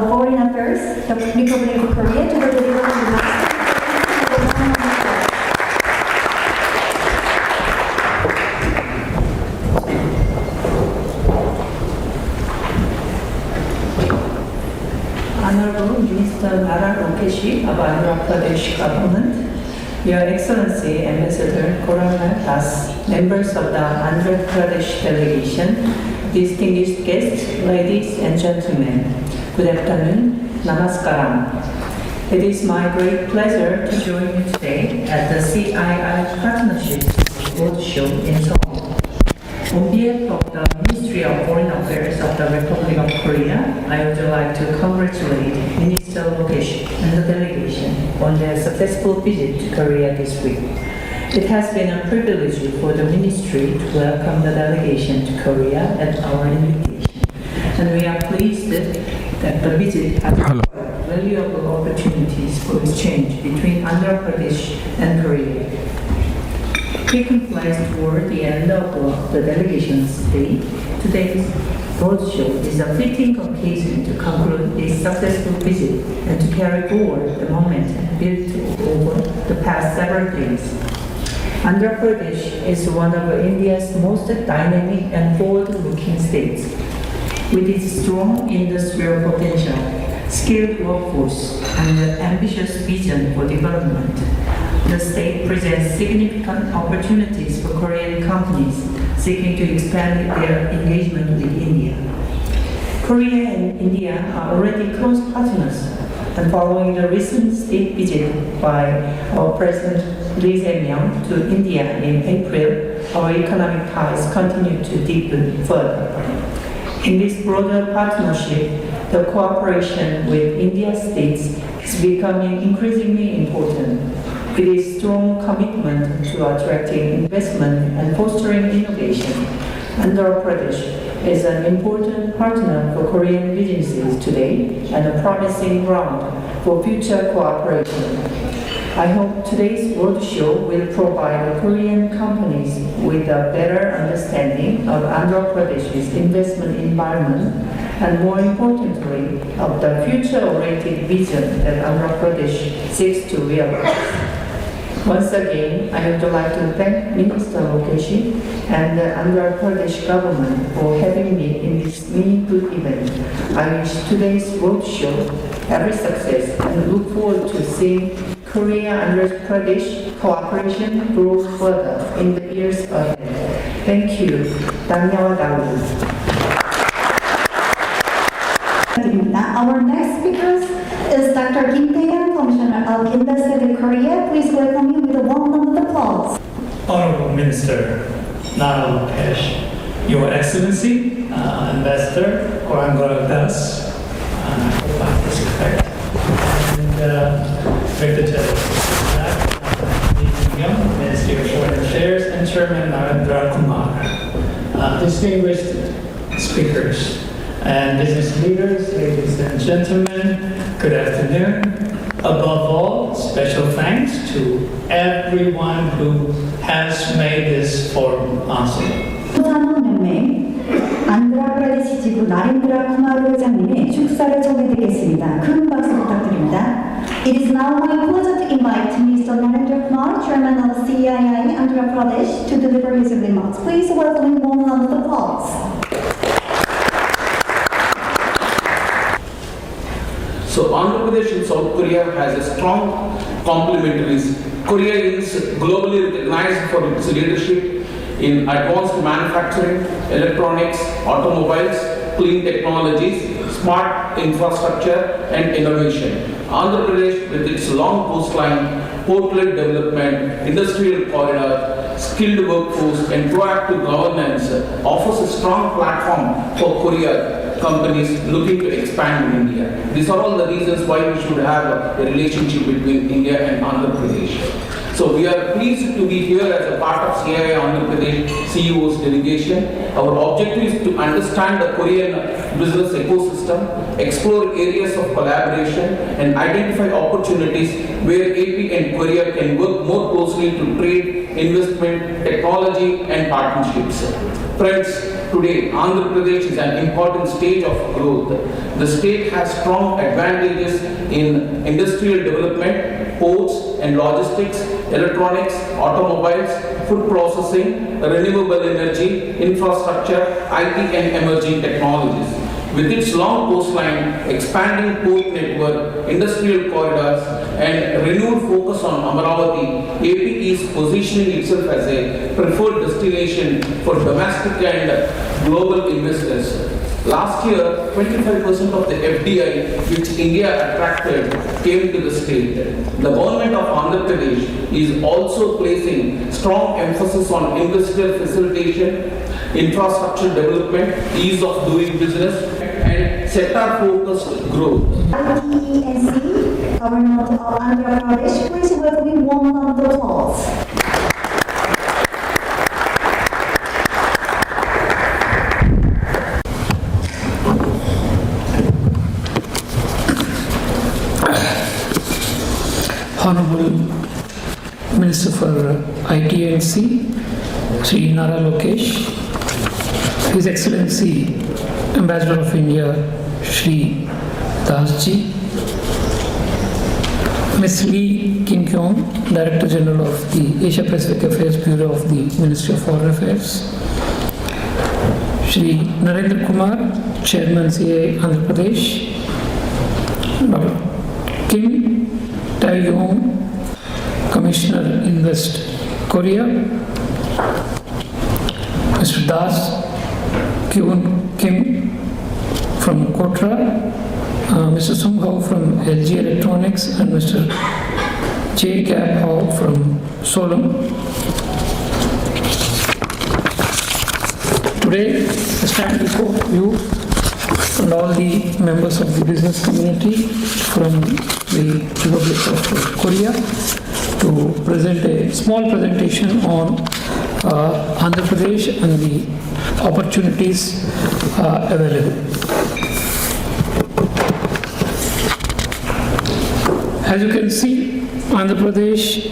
of Foreign Affairs, the Republic of Korea, to the delivery of the Honorable Minister Nara-Lokesh of Andhra Pradesh Government, Your Excellency Ambassador Corona Das, members of the Andhra Pradesh delegation, distinguished guests, ladies and gentlemen, good afternoon, namaskaram. It is my great pleasure to join you today at the CII Partnership Roadshow in Seoul. On behalf of the Ministry of Foreign Affairs of the Republic of Korea, I would like to congratulate Minister Lokesh and the delegation on their successful visit to Korea this week. It has been a privilege for the Ministry to welcome the delegation to Korea at our invitation, and we are pleased that the visit has provided valuable opportunities for exchange between Andhra Pradesh and Korea. Taking place toward the end of the delegation's stay, today's roadshow is a fitting occasion to conclude this successful visit and to carry forward the momentum built over the past several days. Andhra Pradesh is one of India's most dynamic and forward-looking states. With its strong industrial potential, skilled workforce, and an ambitious vision for development, the state presents significant opportunities for Korean companies seeking to expand their engagement with India. Korea and India are already close partners, and following the recent state visit by our President Lee Jae-myung to India in April, our economic ties continue to deepen further. In this broader partnership, the cooperation with Indian states is becoming increasingly important. With its strong commitment to attracting investment and fostering innovation, Andhra Pradesh is an important partner for Korean businesses today and a promising ground for future cooperation. I hope today's roadshow will provide Korean companies with a better understanding of Andhra Pradesh's investment environment and, more importantly, of the future-oriented vision that Andhra Pradesh seeks to realize. Once again, I would like to thank Minister Lokesh and the Andhra Pradesh government for having me in this meaningful event. I wish today's roadshow every success and look forward to seeing Korea-Andhra Pradesh cooperation grow further in the years ahead. Thank you. Danyawadalu. Our next speaker is Dr. Kim Tae-yeon, Commissioner of Industry Korea. Please welcome you with a warm round of applause. Honorable Minister Nara-lokesh, Your Excellency, Ambassador Corona Das, I hope I have this correct, and Director General Lee Ministry of Foreign Affairs, and Chairman Narendra Kumar, distinguished speakers, and business leaders, ladies and gentlemen, good afternoon. Above all, special thanks to everyone who has made this forum possible. 산업연맹 안드라프라데시 지부 나렌드라 쿠마르 회장님의 축사를 전해드리겠습니다. 큰 박수 부탁드립니다. It is now my pleasure to invite Mr. Narendra Kumar, Chairman of CII Andhra Pradesh, to deliver his remarks. Please welcome him warm round of applause. So Andhra Pradesh and South Korea has a strong complementaries. Korea is globally recognized for its leadership in advanced manufacturing, electronics, automobiles, clean technologies, smart infrastructure and innovation. Andhra Pradesh, with its long coastline, port-led development, industrial corridor, skilled workforce and proactive governance, offers a strong platform for Korea companies looking to expand in India. These are all the reasons why we should have a relationship between India and Andhra Pradesh. So So we are pleased to be here as a part of CII Andhra Pradesh CEO's delegation. Our objective is to understand the Korean business ecosystem, explore areas of collaboration, and identify opportunities where AP and Korea can work more closely to trade, investment, technology, and partnerships. Friends, today Andhra Pradesh is an important stage of growth. The state has strong advantages in industrial development, ports and logistics, electronics, automobiles, food processing, renewable energy, infrastructure, IT and emerging technologies. With its long coastline, expanding port network, industrial corridors, and renewed focus on Amaravati, AP is positioning itself as a preferred destination for domestic and global investors. Last year, 25% of the FDI which India attracted came to the state. The government of Andhra Pradesh is also placing strong emphasis on investor facilitation, infrastructure development, ease of doing business, and sector-focused growth. ITNC, Government of Andhra Pradesh, please welcome me one round of applause. Honorable Minister for ITNC, Sri Nara-Lokesh, His Excellency Ambassador of India, Shri Dasji, Ms. Lee Kim Kyung, Director General of the Asia Pacific Affairs Bureau of the Ministry of Foreign Affairs, Shri Narendra Kumar, Chairman CA Andhra Pradesh, Dr. Kim Tae-yong, Commissioner Invest Korea, Mr. Das Kyun Kim from Kotra, Mr. Sung Ho from LG Electronics, and Mr. J. Gap Ho from Solom. Today, I stand before you and all the members of the business community from the Republic of Korea to present a small presentation on Andhra Pradesh and the opportunities available. As you can see, Andhra Pradesh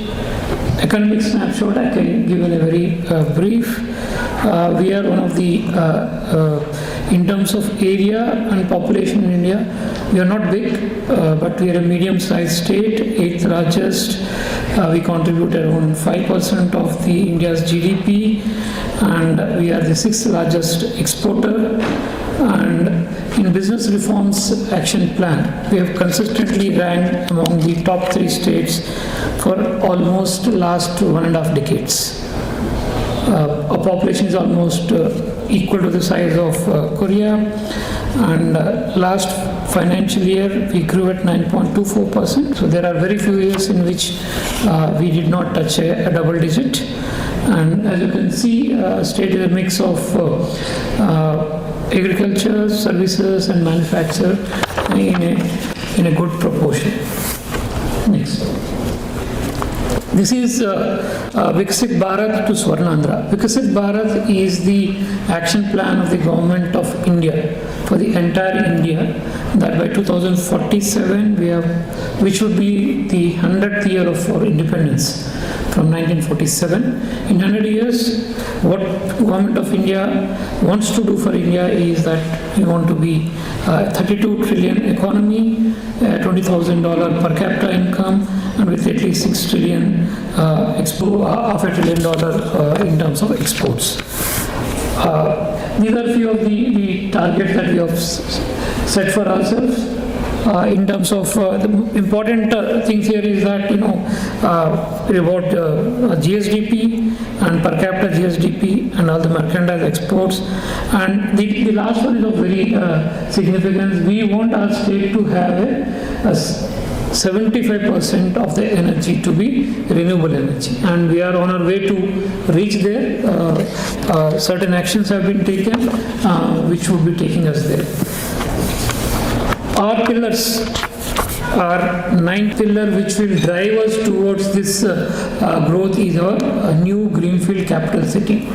economic snapshot, I can give in a very brief. We are one of the in terms of area and population in India, we are not big, but we are a medium-sized state, 8th largest. We contribute around 5% of the India's GDP, and we are the 6th largest exporter. And in Business Reforms Action Plan, we have consistently ranked among the top 3 states for almost last 1.5 decades. Our population is almost equal to the size of Korea, and last financial year we grew at 9.24%. So there are very few years in which we did not touch a double digit. And as you can see, state is a mix of agriculture, services, and manufacture in a good proportion. Next. This is Viksit Bharat to Swarnandhra. Viksit Bharat is the action plan of the government of India for the entire India, that by 2047 we have, which would be the 100th year of our independence from 1947. In 100 years, what government of India wants to do for India is that we want to be 32 trillion economy, $20,000 per capita income, and with at least $6 trillion $500 billion in terms of exports. These are few of the targets that we have set for ourselves. In terms of the important things here is that, about GSDP and per capita GSDP and all the merchandise exports. And the last one is of very significance. We want our state to have 75% of the energy to be renewable energy, and we are on our way to reach there. Certain actions have been taken which would be taking us there. Our pillars Our ninth pillar, which will drive us towards this growth, is a new greenfield capital city.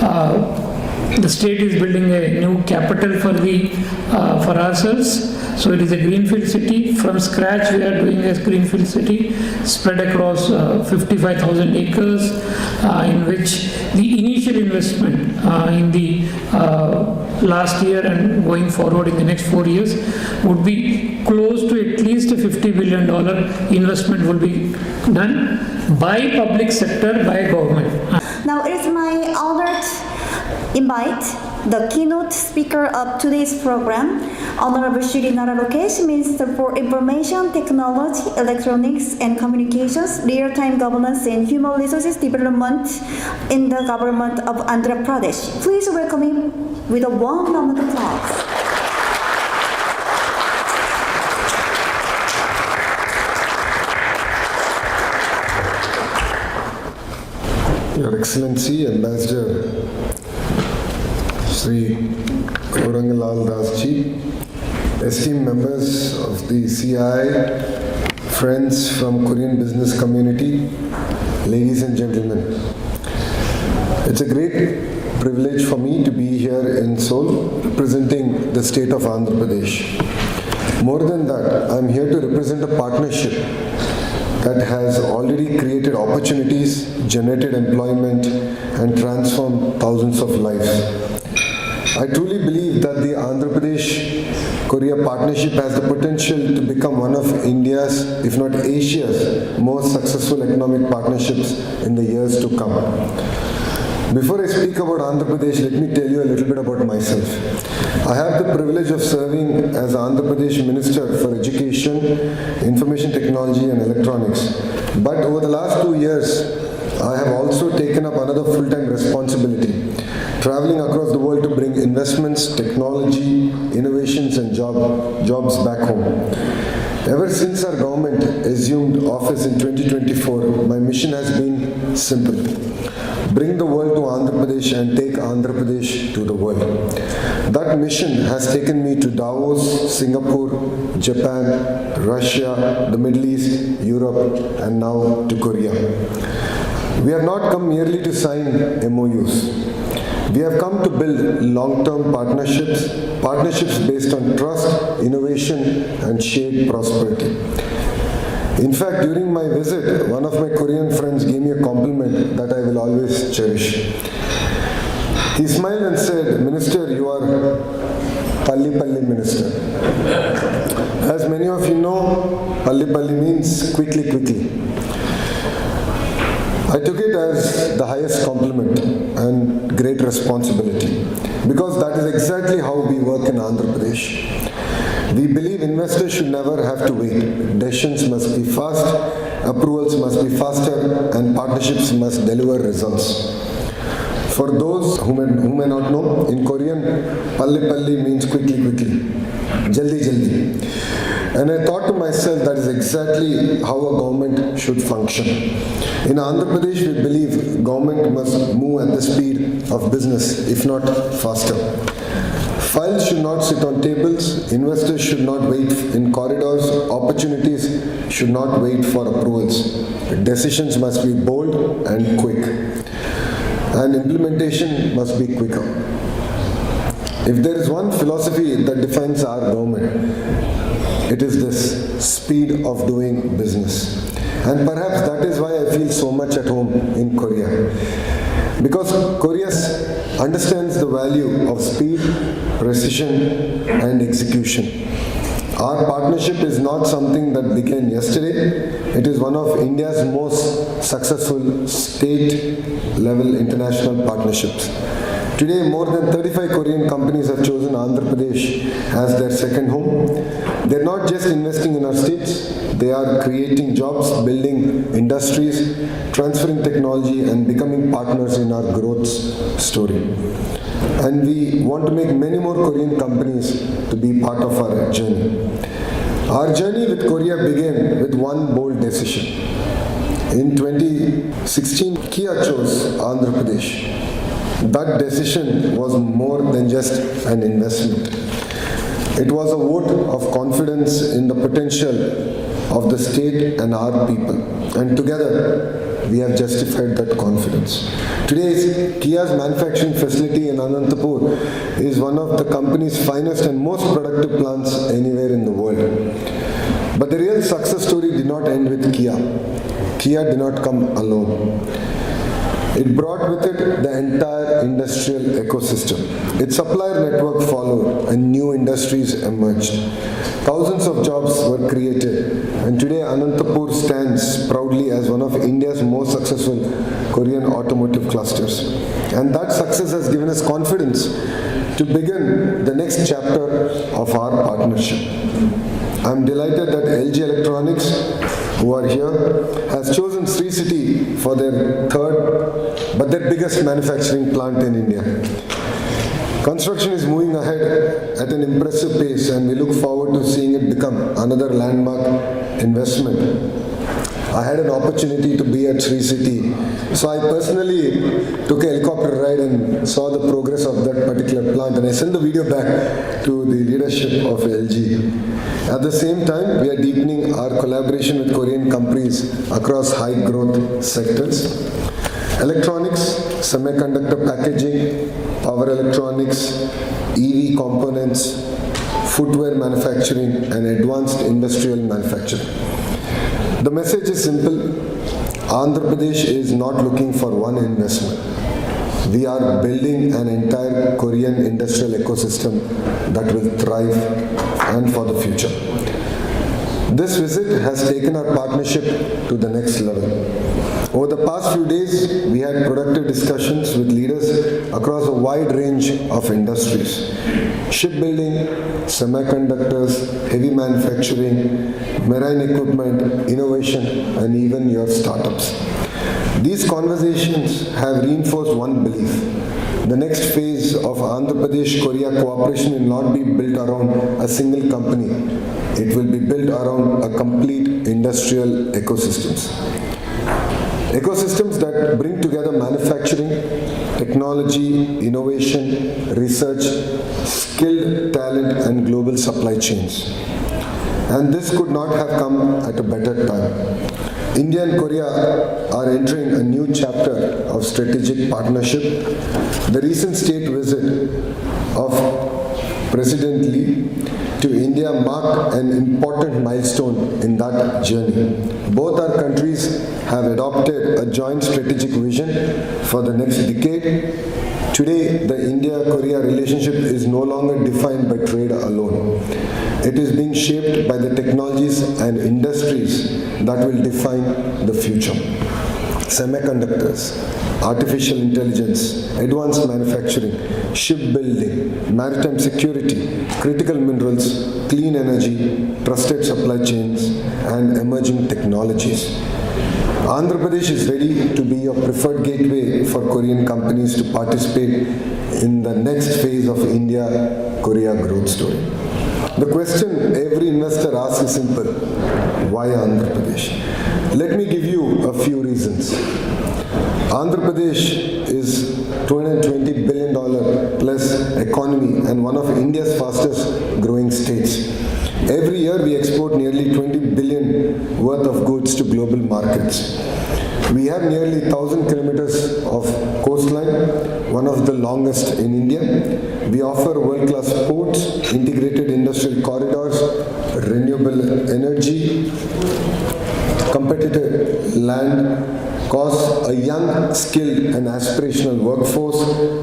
The state is building a new capital for ourselves. So it is a greenfield city. From scratch, we are doing a greenfield city spread across 55,000 acres, in which the initial investment in the last year and going forward in the next 4 years would be close to at least a $50 billion investment will be done by public sector, by government. Now it is my honor to invite the keynote speaker of today's program, Honorable Shri Nara-Lokesh, Minister for Information Technology, Electronics and Communications, Real-Time Governance and Human Resources Development in the Government of Andhra Pradesh. Please welcome him with a warm round of applause. Your Excellency, Ambassador Sri Aurangalal Das Ji, esteemed members of the CI, friends from Korean business community, ladies and gentlemen. It's a great privilege for me to be here in Seoul representing the state of Andhra Pradesh. More than that, I'm here to represent a partnership that has already created opportunities, generated employment, and transformed thousands of lives. I truly believe that the Andhra Pradesh-Korea partnership has the potential to become one of India's, if not Asia's, most successful economic partnerships in the years to come. Before I speak about Andhra Pradesh, let me tell you a little bit about myself. I have the privilege of serving as Andhra Pradesh Minister for Education, Information Technology and Electronics. But over the last 2 years, I have also taken up another full-time responsibility, traveling across the world to bring investments, technology, innovations and jobs back home. Ever since our government assumed office in 2024, my mission has been simple. Bring the world to Andhra Pradesh and take Andhra Pradesh to the world. That mission has taken me to Davos, Singapore, Japan, Russia, the Middle East, Europe, and now to Korea. We have not come merely to sign MOUs. We have come to build long-term partnerships based on trust, innovation, and shared prosperity. In fact, during my visit, one of my Korean friends gave me a compliment that I will always cherish. He smiled and said, "Minister, you are Palli Palli Minister." As many of you know, Palli Palli means quickly, quickly. I took it as the highest compliment and great responsibility because that is exactly how we work in Andhra Pradesh. We believe investors should never have to wait. Decisions must be fast, approvals must be faster, and partnerships must deliver results. For those who may not know, in Korean, Palli Palli means quickly, quickly. Jaldi, jaldi. And I thought to myself that is exactly how a government should function. In Andhra Pradesh, we believe government must move at the speed of business, if not faster. Files should not sit on tables, investors should not wait in corridors, opportunities should not wait for approvals. Decisions must be bold and quick, and implementation must be quicker. If there is one philosophy that defines our government, it is this: speed of doing business. And perhaps that is why I feel so much at home in Korea. Because Korea understands the value of speed, precision, and execution. Our partnership is not something that began yesterday. It is one of India's most successful state-level international partnerships. Today, more than 35 Korean companies have chosen Andhra Pradesh as their second home. They're not just investing in our states, they are creating jobs, building industries, transferring technology, and becoming partners in our growth story. And we want to make many more Korean companies to be part of our journey. Our journey with Korea began with one bold decision. In 2016, Kia chose Andhra Pradesh. That decision was more than just an investment. It was a vote of confidence in the potential of the state and our people. And together, we have justified that confidence. Today, Kia's manufacturing facility in Anantapur is one of the company's finest and most productive plants anywhere in the world. But the real success story did not end with Kia. Kia did not come alone. It brought with it the entire industrial ecosystem. Its supplier network followed and new industries emerged. Thousands of jobs were created, and today Anantapur stands proudly as one of India's most successful Korean automotive clusters. And that success has given us confidence to begin the next chapter of our partnership. I am delighted that LG Electronics, who are here, has chosen Sri City for their third but their biggest manufacturing plant in India. Construction is moving ahead at an impressive pace, and we look forward to seeing it become another landmark investment. I had an opportunity to be at Sri City, so I personally took a helicopter ride and saw the progress of that particular plant, and I sent the video back to the leadership of LG. At the same time, we are deepening our collaboration with Korean companies across high growth sectors. Electronics, semiconductor packaging, power electronics, EV components, footwear manufacturing, and advanced industrial manufacturing. The message is simple. Andhra Pradesh is not looking for one investment. We are building an entire Korean industrial ecosystem that will thrive and for the future. This visit has taken our partnership to the next level. Over the past few days, we had productive discussions with leaders across a wide range of industries. Shipbuilding, semiconductors, heavy manufacturing, marine equipment, innovation, and even your startups. These conversations have reinforced one belief. The next phase of Andhra Pradesh-Korea cooperation will not be built around a single company. It will be built around a complete industrial ecosystems. Ecosystems that bring together manufacturing, technology, innovation, research, skilled talent, and global supply chains. And this could not have come at a better time. India and Korea are entering a new chapter of strategic partnership. The recent state visit of President Lee to India marked an important milestone in that journey. Both our countries have adopted a joint strategic vision for the next decade. Today, the India-Korea relationship is no longer defined by trade alone. It is being shaped by the technologies and industries that will define the future. Semiconductors, artificial intelligence, advanced manufacturing, shipbuilding, maritime security, critical minerals, clean energy, trusted supply chains, and emerging technologies. Andhra Pradesh is ready to be a preferred gateway for Korean companies to participate in the next phase of India-Korea growth story. The question every investor asks is simple: why Andhra Pradesh? Let me give you a few reasons. Andhra Pradesh is $220 billion plus economy and one of India's fastest growing states. Every year we export nearly 20 billion worth of goods to global markets. We have nearly 1,000 kilometers of coastline, one of the longest in India. We offer world-class ports, integrated industrial corridors, renewable energy, competitive land, costs, a young, skilled and aspirational workforce,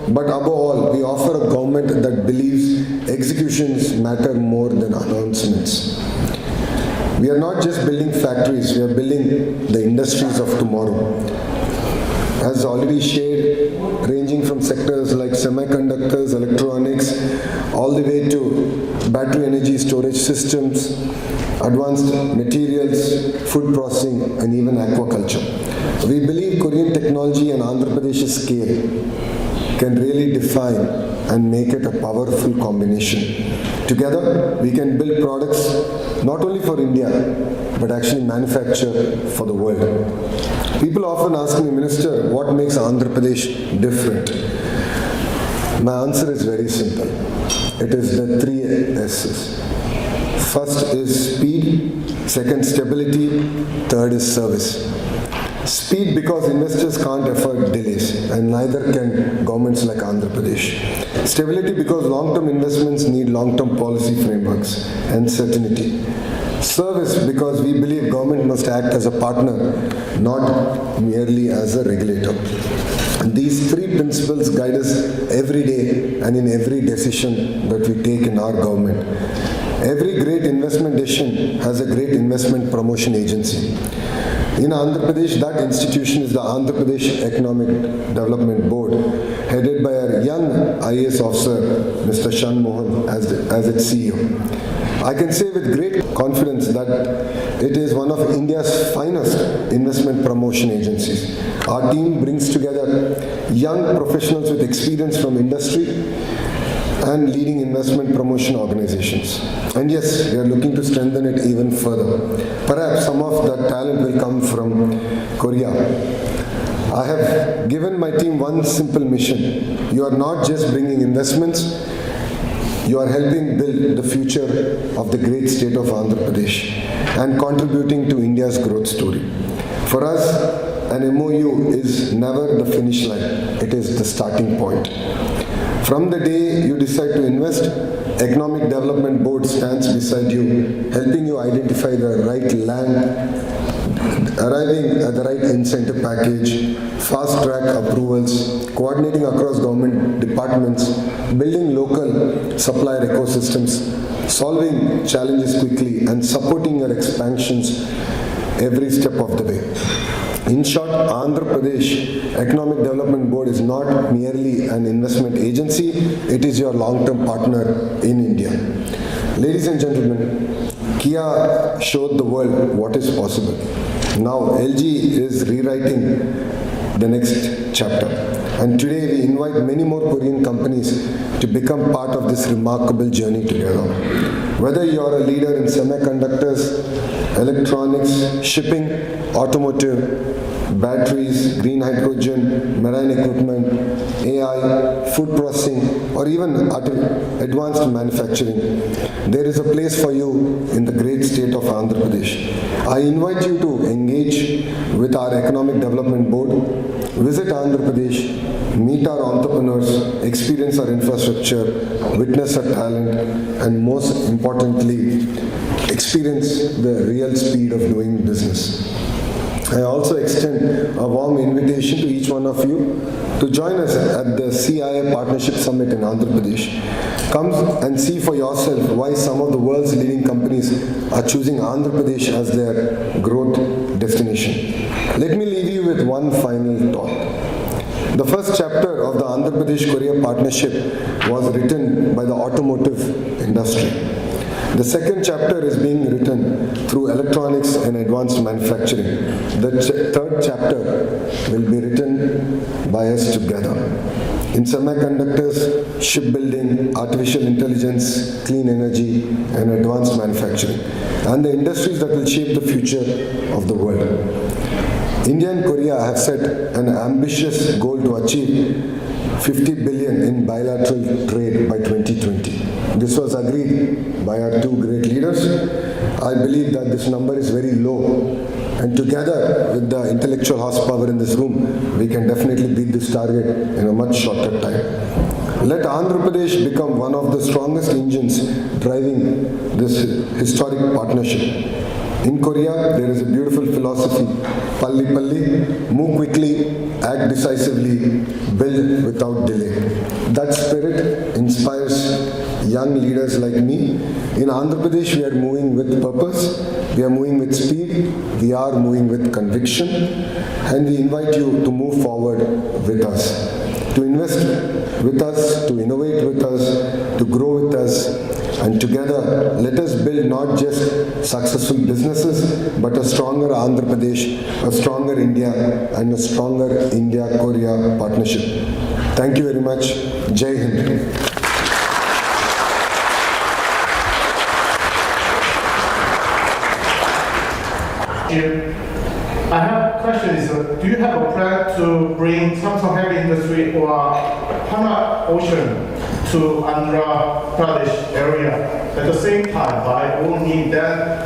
but above all, we offer a government that believes executions matter more than announcements. We are not just building factories, we are building the industries of tomorrow. As already shared, ranging from sectors like semiconductors, electronics, all the way to battery energy storage systems, advanced materials, food processing, and even aquaculture. We believe Korean technology and Andhra Pradesh's scale can really define and make it a powerful combination. Together, we can build products not only for India, but actually manufacture for the world. People often ask me, Minister, what makes Andhra Pradesh different? My answer is very simple. It is the 3 S's. First is speed, Second, stability. Third is service. Speed, because investors can't afford delays, and neither can governments like Andhra Pradesh. Stability, because long-term investments need long-term policy frameworks and certainty. Service, because we believe government must act as a partner, not merely as a regulator. And these three principles guide us every day and in every decision that we take in our government. Every great investment decision has a great investment promotion agency. In Andhra Pradesh, that institution is the Andhra Pradesh Economic Development Board, headed by our young IAS officer, Mr. Shan Mohan, as its CEO. I can say with great confidence that it is one of India's finest investment promotion agencies. Our team brings together young professionals with experience from industry and leading investment promotion organizations. And yes, we are looking to strengthen it even further. Perhaps some of that talent will come from Korea. I have given my team one simple mission. You are not just bringing investments, you are helping build the future of the great state of Andhra Pradesh and contributing to India's growth story. For us, an MOU is never the finish line, it is the starting point. From the day you decide to invest, Economic Development Board stands beside you, helping you identify the right land, arriving at the right incentive package, fast-track approvals, coordinating across government departments, building local supplier ecosystems, solving challenges quickly, and supporting your expansions every step of the way. In short, Andhra Pradesh Economic Development Board is not merely an investment agency, it is your long-term partner in India. Ladies and gentlemen, Kia showed the world what is possible. Now LG is rewriting the next chapter. And today we invite many more Korean companies to become part of this remarkable journey together. Whether you are a leader in semiconductors, electronics, shipping, automotive, batteries, green hydrogen, marine equipment, AI, food processing, or even advanced manufacturing, there is a place for you in the great state of Andhra Pradesh. I invite you to engage with our Economic Development Board, visit Andhra Pradesh, meet our entrepreneurs, experience our infrastructure, witness our talent, and most importantly, experience the real speed of doing business. I also extend a warm invitation to each one of you to join us at the CIA Partnership Summit in Andhra Pradesh. Come and see for yourself why some of the world's leading companies are choosing Andhra Pradesh as their growth destination. Let me leave you with one final thought. The first chapter of the Andhra Pradesh-Korea partnership was written by the automotive industry. The second chapter is being written through electronics and advanced manufacturing. The third chapter will be written by us together. In semiconductors, shipbuilding, artificial intelligence, clean energy, and advanced manufacturing, and the industries that will shape the future of the world. India and Korea have set an ambitious goal to achieve 50 billion in bilateral trade by 2020. This was agreed by our two great leaders. I believe that this number is very low, and together with the intellectual horsepower in this room, we can definitely beat this target in a much shorter time. Let Andhra Pradesh become one of the strongest engines driving this historic partnership. In Korea, there is a beautiful philosophy, Palli Palli, move quickly, act decisively, build without delay. That spirit inspires young leaders like me. In Andhra Pradesh, we are moving with purpose, we are moving with speed, we are moving with conviction, and we invite you to move forward with us, to invest with us, to innovate with us, to grow with us, and together let us build not just successful businesses, but a stronger Andhra Pradesh, a stronger India, and a stronger India-Korea partnership. Thank you very much. Jai Hind. I have a question is, do you have a plan to bring Samsung heavy industry or Hana Ocean to Andhra Pradesh area at the same time by owning that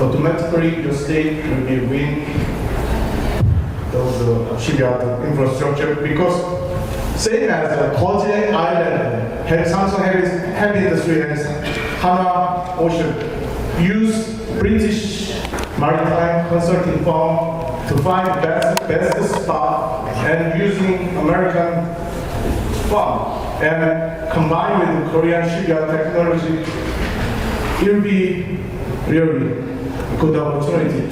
automatically your state will be win those shipyard infrastructure because same as Kojian Island, Samsung heavy industry and Hana Ocean use British maritime consulting firm to find best spot and using American firm and combined with Korean shipyard technology, it will be really good opportunity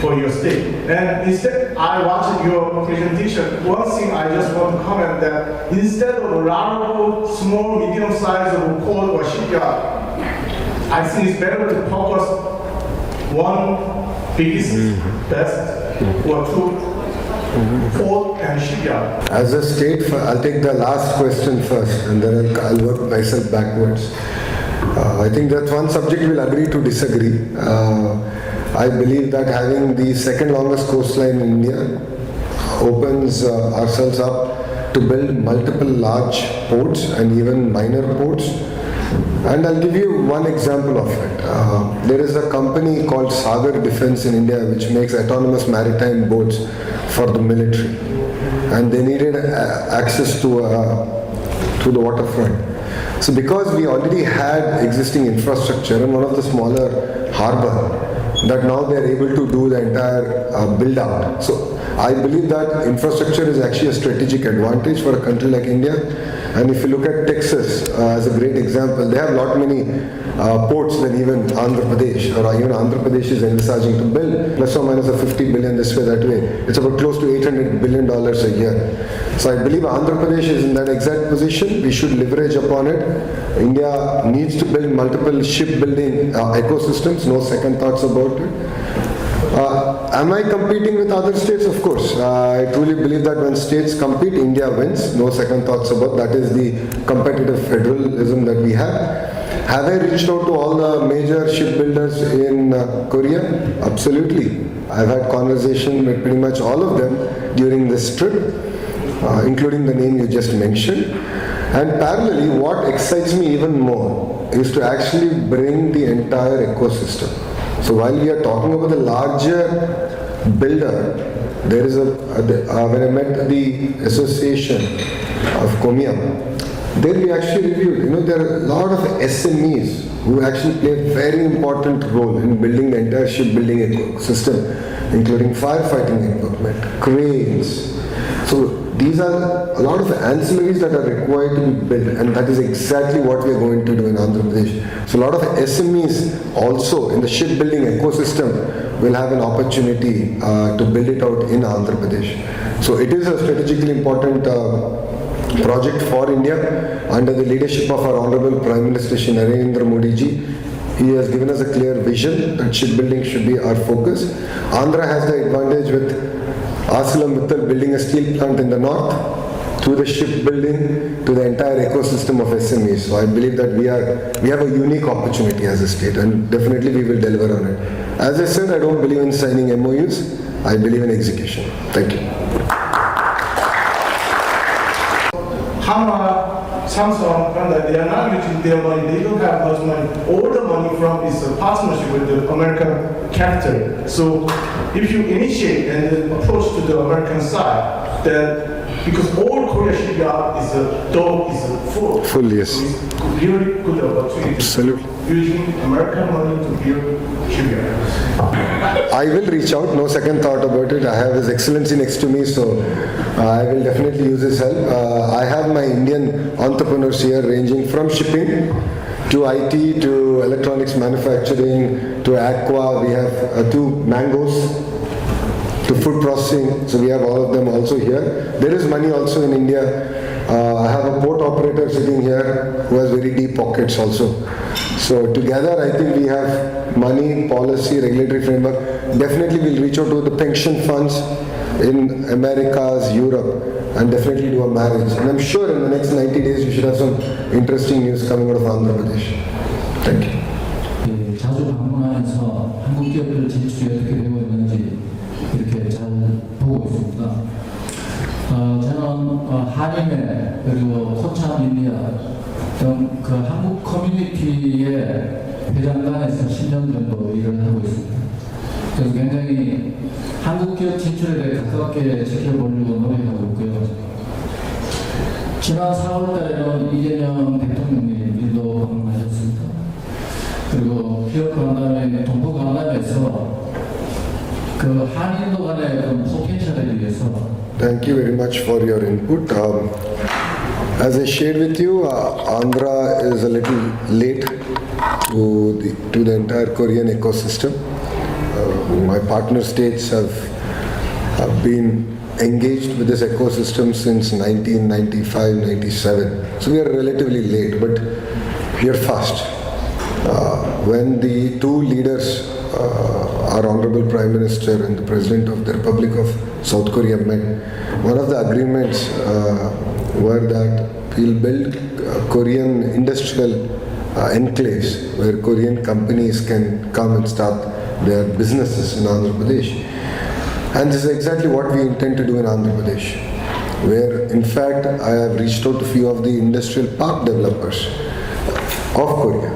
for your state. And instead, I watched your presentation. One thing I just want to comment that instead of a lot of small, medium size of port or shipyard, I think it's better to focus one biggest, best, or two port and shipyard. As a state, I'll take the last question first and then I'll work myself backwards. I think that one subject we'll agree to disagree. I believe that having the second longest coastline in India opens ourselves up to build multiple large ports and even minor ports. And I'll give you one example of it. There is a company called Sagar Defense in India which makes autonomous maritime boats for the military. And they needed access to the waterfront. So because we already had existing infrastructure in one of the smaller harbor, that now they are able to do the entire build out. So I believe that infrastructure is actually a strategic advantage for a country like India. And if you look at Texas as a great example, they have a lot many ports than even Andhra Pradesh, or even Andhra Pradesh is envisaging to build, plus or minus a 50 billion this way, that way. It's about close to $800 billion a year. So I believe Andhra Pradesh is in that exact position. We should leverage upon it. India needs to build multiple shipbuilding ecosystems, no second thoughts about it. Am I competing with other states? Of course. I truly believe that when states compete, India wins. No second thoughts about that. Is the competitive federalism that we have. Have I reached out to all the major shipbuilders in Korea? Absolutely. I've had conversation with pretty much all of them during this trip, including the name you just mentioned. And parallelly, what excites me even more is to actually bring the entire ecosystem. So while we are talking about the larger builder, there is when I met the association of Comium, there we actually reviewed, there are a lot of SMEs who actually play a very important role in building the entire shipbuilding ecosystem, including firefighting equipment, cranes. So these are a lot of ancillaries that are required to be built, and that is exactly what we are going to do in Andhra Pradesh. So a lot of SMEs also in the shipbuilding ecosystem will have an opportunity to build it out in Andhra Pradesh. So it is a strategically important project for India under the leadership of our Honorable Prime Minister Shri Narendra Modi ji. He has given us a clear vision that shipbuilding should be our focus. Andhra has the advantage with ArcelorMittal building a steel plant in the north, through the shipbuilding to the entire ecosystem of SMEs. So I believe that we have a unique opportunity as a state, and definitely we will deliver on it. As I said, I don't believe in signing MOUs. I believe in execution. Thank you. Hana, Samsung, they are not using their money. They don't have much money. All the money from is a partnership with the American capital. So if you initiate and approach to the American side, then because all Korea shipyard is full. Full, yes. So it's really good opportunity. Absolutely. Using American money to build shipyards. I will reach out, no second thought about it. I have His Excellency next to me, so I will definitely use his help. I have my Indian entrepreneurs here ranging from shipping to IT to electronics manufacturing to aqua. We have two mangoes to food processing, so we have all of them also here. There is money also in India. I have a port operator sitting here who has very deep pockets also. So together I think we have money, policy, regulatory framework. Definitely we'll reach out to the pension funds in Americas, Europe, and definitely do a marriage. And I'm sure in the next 90 days you should have some interesting news coming out of Andhra Pradesh. Thank you. 네, 자주 방문하면서 한국 기업들 진출이 어떻게 되고 있는지 이렇게 잘 보고 있습니다. 저는 한인회 그리고 코참 인디아 등 그 한국 커뮤니티에 회장단에서 10년 정도 일을 하고 있습니다. 그래서 굉장히 한국 기업 진출에 대해 가깝게 지켜보려고 노력하고 있고요. 지난 4월 달에는 이재명 대통령님 일도 방문하셨습니다. 그리고 기업 간담회, 동부 간담회에서 그 한인도 간의 그런 포텐셜에 대해서 Thank you very much for your input. As I shared with you, Andhra is a little late to the entire Korean ecosystem. My partner states have been engaged with this ecosystem since 1995-97. So we are relatively late, but we are fast. When the two leaders, our Honorable Prime Minister and the President of the Republic of South Korea met, one of the agreements were that we'll build Korean industrial enclaves where Korean companies can come and start their businesses in Andhra Pradesh. And this is exactly what we intend to do in Andhra Pradesh, where in fact I have reached out to a few of the industrial park developers of Korea,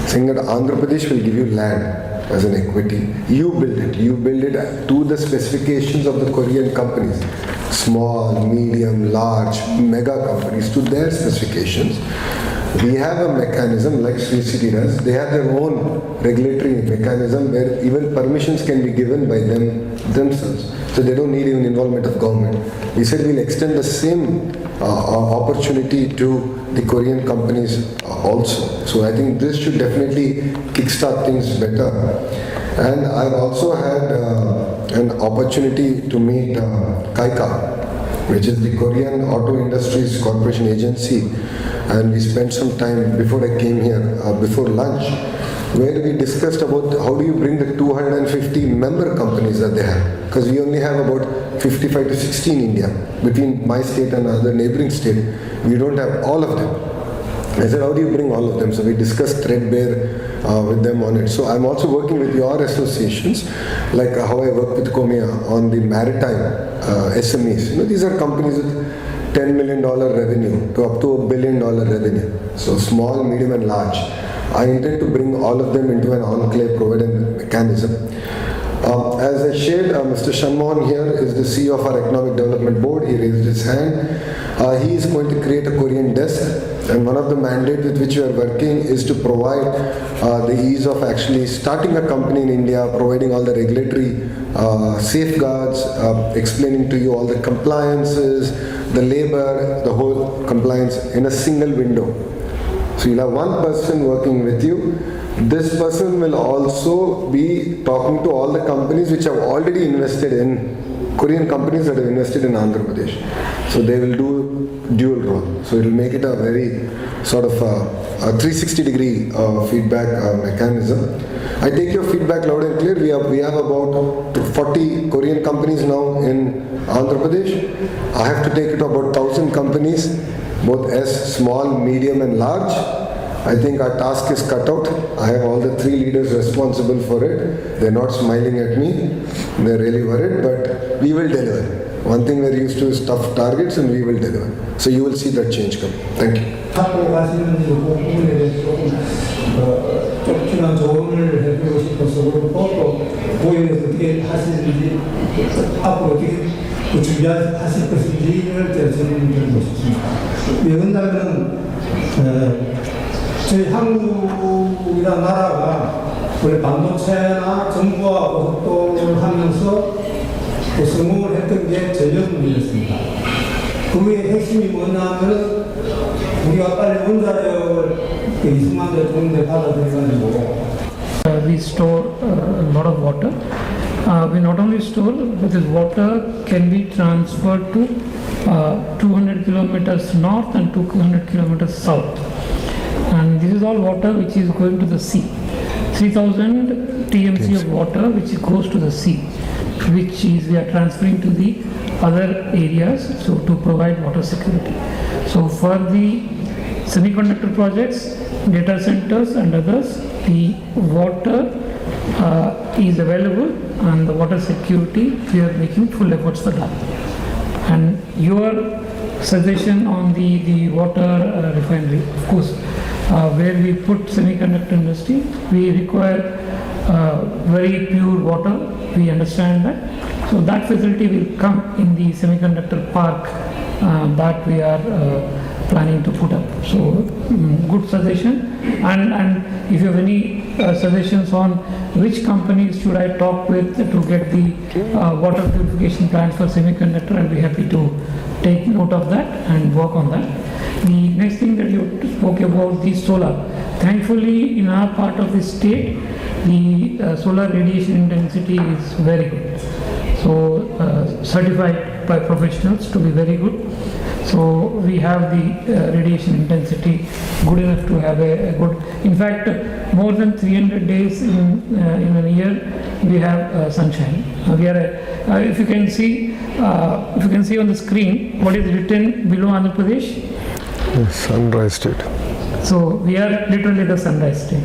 saying that Andhra Pradesh will give you land as an equity. You build it to the specifications of the Korean companies, small, medium, large, mega companies, to their specifications. We have a mechanism like Sri City does. They have their own regulatory mechanism where even permissions can be given by themselves. So they don't need even involvement of government. We said we'll extend the same opportunity to the Korean companies also. So I think this should definitely kickstart things better. And I've also had an opportunity to meet KAIKA, which is the Korean Auto Industries Corporation Agency. And we spent some time before I came here, before lunch, where we discussed about how do you bring the 250 member companies that they have. Because we only have about 55 to 60 in India. Between my state and other neighboring state, we don't have all of them. I said, how do you bring all of them? So we discussed threadbare with them on it. So I'm also working with your associations, like how I work with Komia on the maritime SMEs. These are companies with $10 million revenue to up to $1 billion revenue. So small, medium and large. I intend to bring all of them into an enclave providing mechanism. As I shared, Mr. Shanmohan here is the CEO of our Economic Development Board. He raised his hand. He is going to create a Korean desk, and one of the mandates with which we are working is to provide the ease of actually starting a company in India, providing all the regulatory safeguards, explaining to you all the compliances, the labor, the whole compliance in a single window. So you'll have one person working with you. This person will also be talking to all the companies which have already invested in, Korean companies that have invested in Andhra Pradesh. So they will do dual role. So it will make it a very sort of a 360-degree feedback mechanism. I take your feedback loud and clear. We have about 40 Korean companies now in Andhra Pradesh. I have to take it to about 1,000 companies, both S, small, medium and large. I think our task is cut out. I have all the three leaders responsible for it. They're not smiling at me. They're really worried, but we will deliver. One thing we're used to is tough targets, and we will deliver. So you will see that change come. Thank you. 갖고 가시는 부분에 대해서 조금 필요한 조언을 해드리고 싶어서 그렇고 또 모임에서 어떻게 하시는지 앞으로 어떻게 준비하실 것인지를 제가 질문드리고 싶습니다. 왜 그런다면 저희 한국이라는 나라가 원래 반도체나 정부와 고속도로를 하면서 성공을 했던 게 전력문이었습니다. 그의 핵심이 뭐냐면 우리가 빨리 원자력을 20만 대 정도에 받아들여가지고 we store a lot of water. We not only store, but this water can be transferred to 200 kilometers north and 200 kilometers south. And this is all water which is going to the sea. 3000 TMC of water which goes to the sea, which is we are transferring to the other areas, so to provide water security. So for the semiconductor projects, data centers and others, the water is available, and the water security, we are making full efforts for that. And your suggestion on the water refinery, of course, where we put semiconductor industry, we require very pure water. We understand that. So that facility will come in the semiconductor park that we are planning to put up. So good suggestion. And if you have any suggestions on which companies should I talk with to get the water purification plants for semiconductor, I'll be happy to take note of that and work on that. The next thing that you spoke about, the solar. Thankfully, in our part of the state, the solar radiation intensity is very good. So certified by professionals to be very good. So we have the radiation intensity good enough to have a good. In fact, more than 300 days in a year we have sunshine. We are if you can see on the screen what is written below Andhra Pradesh. Sunrise state. So we are literally the sunrise state.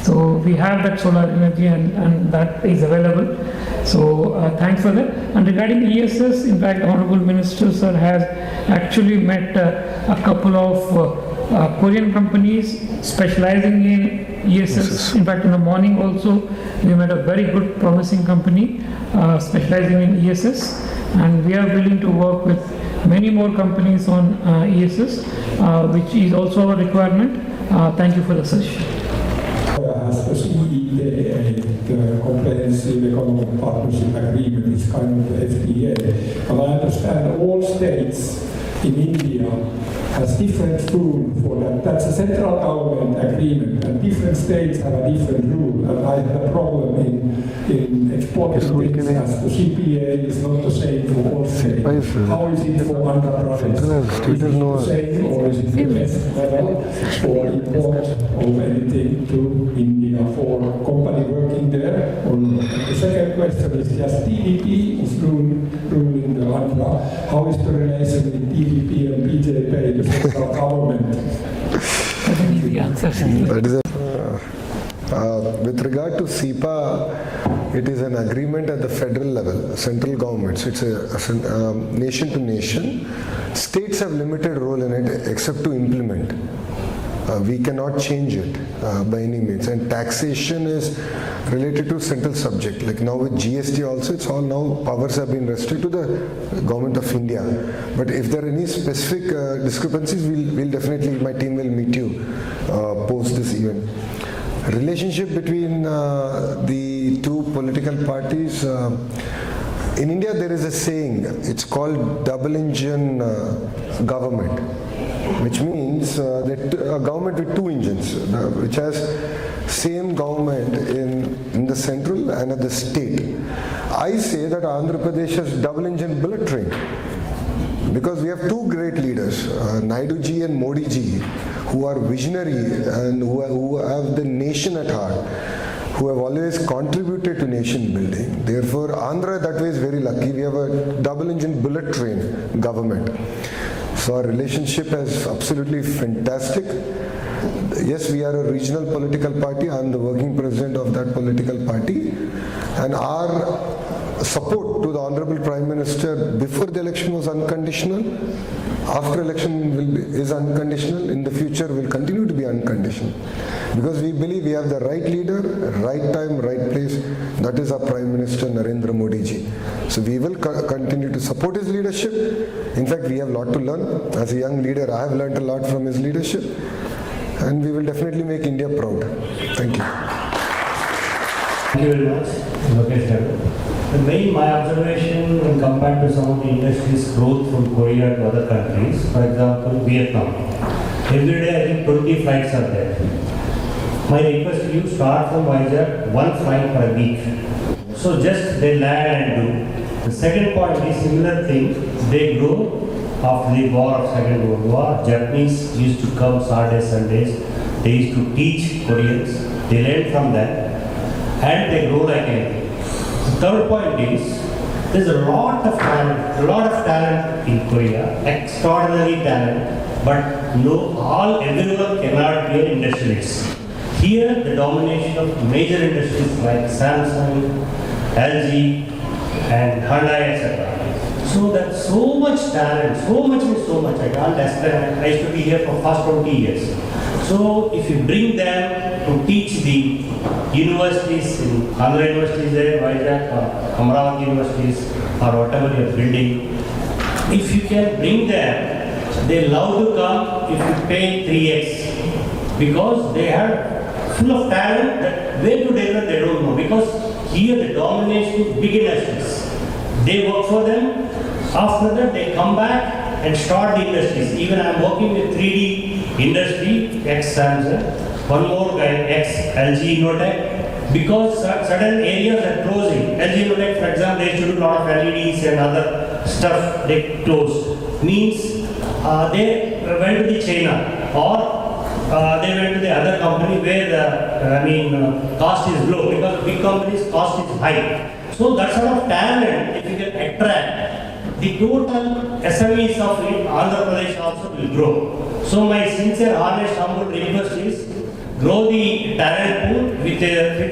So we have that solar energy and that is available. So thanks for that. And regarding ESS, in fact, Honorable Minister Sir has actually met a couple of Korean companies specializing in ESS. In fact, in the morning also, we met a very good promising company specializing in ESS. And we are willing to work with many more companies on ESS, which is also our requirement. Thank you for the suggestion. Especially the Comprehensive Economic Partnership Agreement is kind of FTA. And I understand all states in India has different rule for that. That's a central government agreement, and different states have a different rule. And I have a problem in exporting things as the CPA is not the same for all states. How is it for Andhra Pradesh? Is it the same, or is it the best level for import of anything to India for a company working there? Or the second question is just TDP is ruling the Andhra. How is the relation with TDP and BJP, the central government? That is with regard to SEPA, it is an agreement at the federal level, central governments. It's a nation to nation. States have limited role in it except to implement. We cannot change it by any means. And taxation is related to central subject. Like now with GST also, it's all now powers have been restricted to the government of India. But if there are any specific discrepancies, we'll definitely, my team will meet you post this event. Relationship between the two political parties. In India, there is a saying, it's called double engine government, which means that a government with two engines, which has same government in the central and at the state. I say that Andhra Pradesh has double engine bullet train, because we have two great leaders, Naidu ji and Modi ji, who are visionary and who have the nation at heart, who have always contributed to nation building. Therefore, Andhra that way is very lucky. We have a double engine bullet train government. So our relationship is absolutely fantastic. Yes, we are a regional political party. I am the working president of that political party. And our support to the Honorable Prime Minister before the election was unconditional. After election is unconditional. In the future will continue to be unconditional. Because we believe we have the right leader, right time, right place. That is our Prime Minister Narendra Modi ji. So we will continue to support his leadership. In fact, we have a lot to learn. As a young leader, I have learned a lot from his leadership. And we will definitely make India proud. Thank you. Thank you very much, Lokesh. My observation when compared to some of the industries' growth from Korea to other countries, for example, Vietnam. Every day I think 20 flights are there. My request to you, start from Vizag, one flight per week. So just they land and do. The second point is similar thing, they grow after the war of Second World War. Japanese used to come Saturdays, Sundays. They used to teach Koreans. They learned from that. And they grow like anything. The third point is, there's a lot of talent in Korea, extraordinary talent, but everyone cannot be an industrialist. Here, the domination of major industries like Samsung, LG, and Hyundai, etc. So that's so much talent, so much, I can't explain. I used to be here for first 20 years. So if you bring them to teach the universities, in Andhra universities there, Vizag, or Amravati universities, or whatever you are building, if you can bring them, they love to come if you pay 3x, because they are full of talent that way to deliver they don't know, because here the domination big industries. They work for them, after that they come back and start the industries. Even I am working with 3D industry, ex-Samsung, one more guy, ex-LG Innotech, because certain areas are closing. LG Innotech, for example, they used to do a lot of LEDs and other stuff, they closed. Means they went to the China, or they went to the other company where the cost is low, because big companies cost is high. So that sort of talent, if you can attract, the total SMEs of Andhra Pradesh also will grow. So my sincere, honest, humble request is grow the talent pool with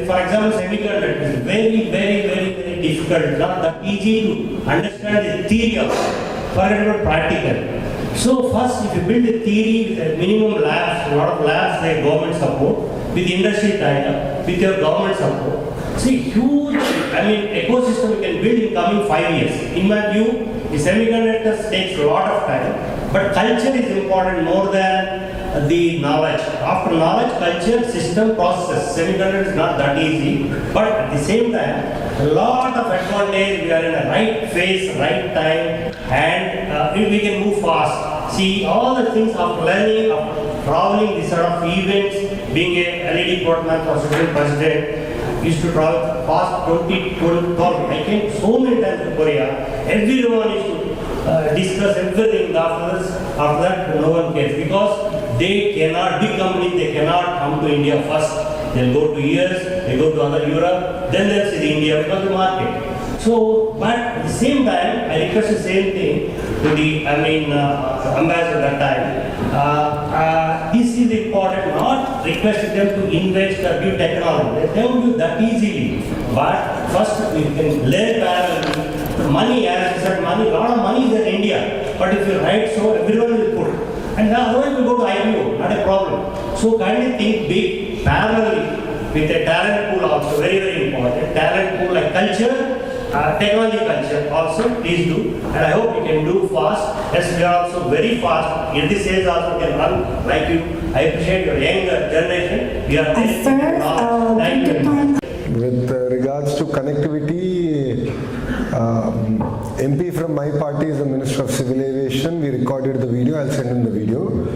for example, semiconductor is very difficult, not that easy to understand the theory of it, forget about practical. So first, if you build a theory with a minimum labs, a lot of labs like government support, with industry tie-up, with your government support, see huge, ecosystem you can build in coming 5 years. In my view, the semiconductors takes a lot of time, but culture is important more than the knowledge. After knowledge, culture, system, process. Semiconductor is not that easy, but at the same time, a lot of advantage. We are in the right phase, right time, and we can move fast. See all the things of learning, of traveling, this sort of events, being a LED portman for president. Used to travel past 2012. I came so many times to Korea. Everyone used to discuss everything. After that, no one cares, because they cannot, big companies, they cannot come to India first. They'll go to US, they go to other Europe, then they'll see India because the market. So, but at the same time, I request the same thing to the, ambassador that time. This is important, not requesting them to invest or give technology. They don't do that easily. But first, we can learn parallelly. Money, as I said, money, a lot of money is in India. But if you write so, everyone will put. And otherwise, we go to IPO, not a problem. So, kindly think big, parallelly, with a talent pool also, very important. Talent pool like culture. Technology culture also, please do, and I hope you can do fast. Yes, we are also very fast. In this age also can run like you. I appreciate your younger generation. We are thank you. With regards to connectivity, MP from my party is the Minister of Civil Aviation. We recorded the video. I'll send him the video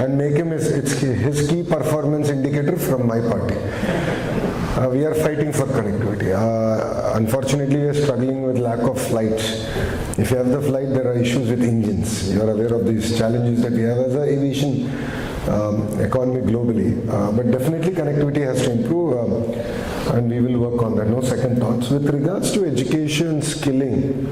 and make him his key performance indicator from my party. We are fighting for connectivity. Unfortunately, we are struggling with lack of flights. If you have the flight, there are issues with engines. You are aware of these challenges that we have as an aviation economy globally. But definitely connectivity has to improve, and we will work on that. No second thoughts. With regards to education, skilling,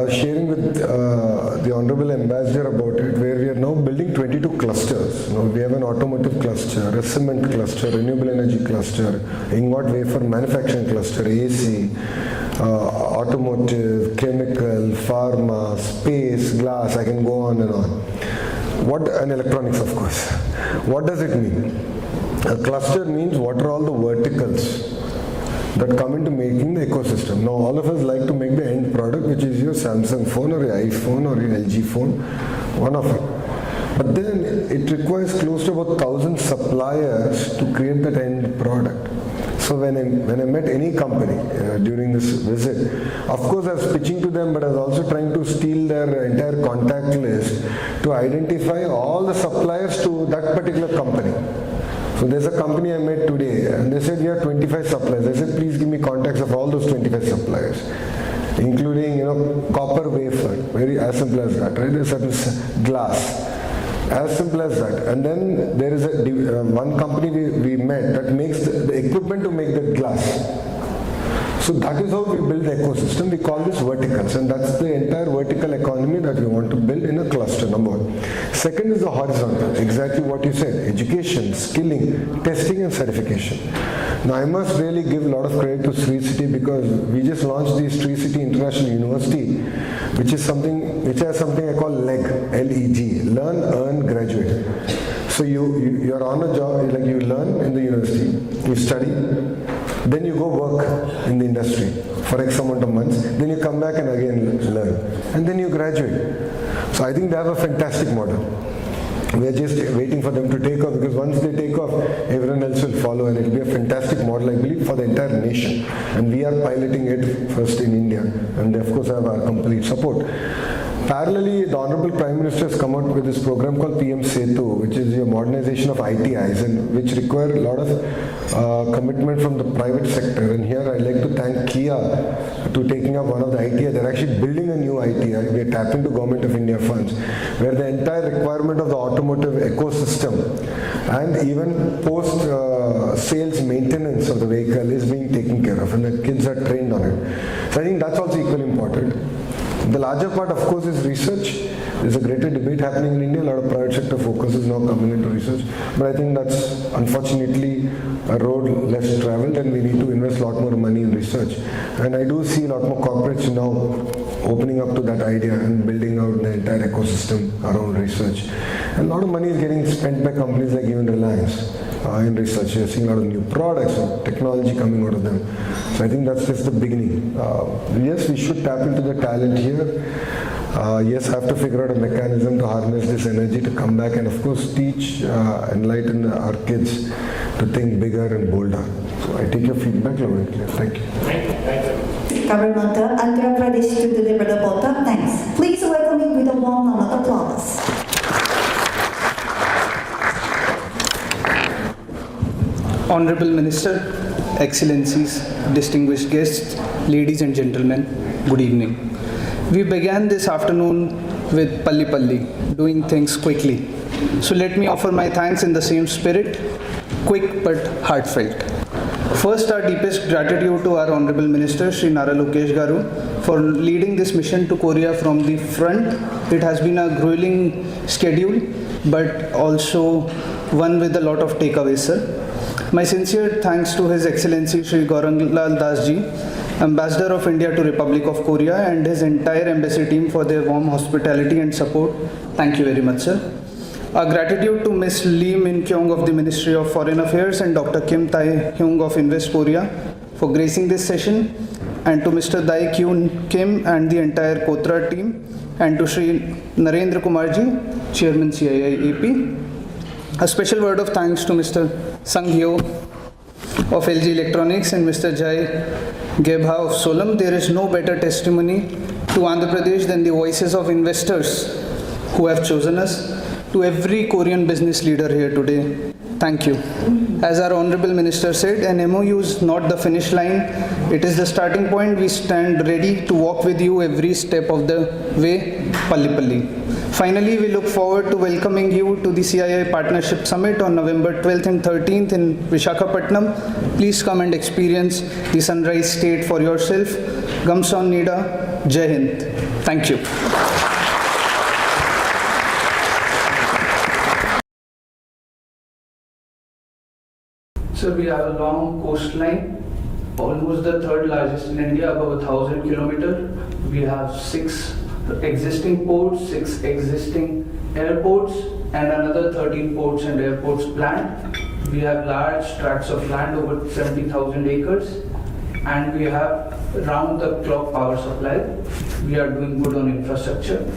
sharing with the Honorable Ambassador about it, where we are now building 22 clusters. Now we have an automotive cluster, a cement cluster, renewable energy cluster, ingot wafer manufacturing cluster, AC, automotive, chemical, pharma, space, glass, I can go on and on. And electronics, of course. What does it mean? A cluster means what are all the verticals that come into making the ecosystem. Now all of us like to make the end product, which is your Samsung phone or your iPhone or your LG phone, one of it. But then it requires close to about 1,000 suppliers to create that end product. So when I met any company during this visit, of course I was pitching to them, but I was also trying to steal their entire contact list to identify all the suppliers to that particular company. So there's a company I met today, and they said, we have 25 suppliers. I said, please give me contacts of all those 25 suppliers, including, copper wafer, very as simple as that, right? There's certain glass, as simple as that. And then there is one company we met that makes the equipment to make that glass. So that is how we build the ecosystem. We call this verticals, and that's the entire vertical economy that we want to build in a cluster, number one. Second is the horizontal, exactly what you said, education, skilling, testing and certification. Now I must really give a lot of credit to Sri City, because we just launched the Sri City International University, which has something I call LEG, Learn, Earn, Graduate. So you're on a job, like you learn in the university, you study, then you go work in the industry for X amount of months, then you come back and again learn, and then you graduate. So I think they have a fantastic model. We are just waiting for them to take off, because once they take off, everyone else will follow, and it will be a fantastic model, I believe, for the entire nation. And we are piloting it first in India, and they of course have our complete support. Parallelly, the Honorable Prime Minister has come out with this program called PM Setu, which is your modernization of ITIs, and which require a lot of commitment from the private sector. And here I'd like to thank Kia to taking up one of the ITI. They're actually building a new ITI. We are tapping into Government of India funds, where the entire requirement of the automotive ecosystem and even post-sales maintenance of the vehicle is being taken care of, and the kids are trained on it. So I think that's also equally important. The larger part, of course, is research. There's a greater debate happening in India. A lot of private sector focus is now coming into research. But I think that's unfortunately a road less traveled, and we need to invest a lot more money in research. And I do see a lot more corporates now opening up to that idea and building out the entire ecosystem around research. And a lot of money is getting spent by companies like even Reliance in research. You're seeing a lot of new products and technology coming out of them. So I think that's just the beginning. Yes, we should tap into the talent here. Yes, have to figure out a mechanism to harness this energy to come back and of course teach, enlighten our kids to think bigger and bolder. So I take your feedback loud and clear. Thank you. Government of Andhra Pradesh to deliver the vote of thanks. Please welcome him with a warm round of applause. Honorable Minister, Excellencies, distinguished guests, ladies and gentlemen, good evening. We began this afternoon with Palli Palli, doing things quickly. So let me offer my thanks in the same spirit, quick but heartfelt. First, our deepest gratitude to our Honorable Minister, Shri Nara-Lokesh for leading this mission to Korea from the front. It has been a grueling schedule, but also one with a lot of takeaways, sir. My sincere thanks to His Excellency Shri Gaurang Lal Das Ji, Ambassador of India to Republic of Korea, and his entire embassy team for their warm hospitality and support. Thank you very much, sir. Our gratitude to Ms. Lee Min Kyung of the Ministry of Foreign Affairs and Dr. Kim Tae-hyung of Invest Korea for gracing this session, and to Mr. Dai Kyun Kim and the entire Kotra team, and to Shri Narendra Kumarji, Chairman CII AP. A special word of thanks to Mr. Sang Hyo of LG Electronics and Mr. Jai Gebha of Solam. There is no better testimony to Andhra Pradesh than the voices of investors who have chosen us. To every Korean business leader here today, thank you. As our Honorable Minister said, an MOU is not the finish line, it is the starting point. We stand ready to walk with you every step of the way, Palli Palli. Finally, we look forward to welcoming you to the CII Partnership Summit on November 12th and 13th in Visakhapatnam. Please come and experience the Sunrise State for yourself. Gamson Nida, Jai Hind. Thank you. So we have a long coastline, almost the third largest in India, above 1,000 kilometers. We have 6 existing ports, 6 existing airports, and another 13 ports and airports planned. We have large tracts of land, over 70,000 acres, and we have round-the-clock power supply. We are doing good on infrastructure.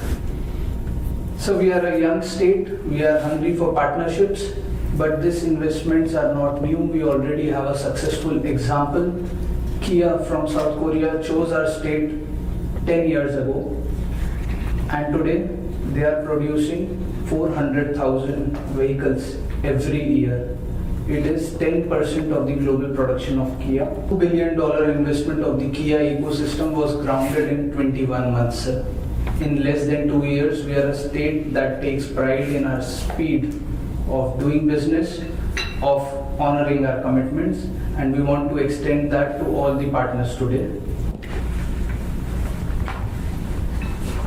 So we are a young state, we are hungry for partnerships, but these investments are not new. We already have a successful example. Kia from South Korea chose our state 10 years ago, and today they are producing 400,000 vehicles every year. It is 10% of the global production of Kia. $2 billion investment of the Kia ecosystem was grounded in 21 months. In less than 2 years, we are a state that takes pride in our speed of doing business, of honoring our commitments, and we want to extend that to all the partners today.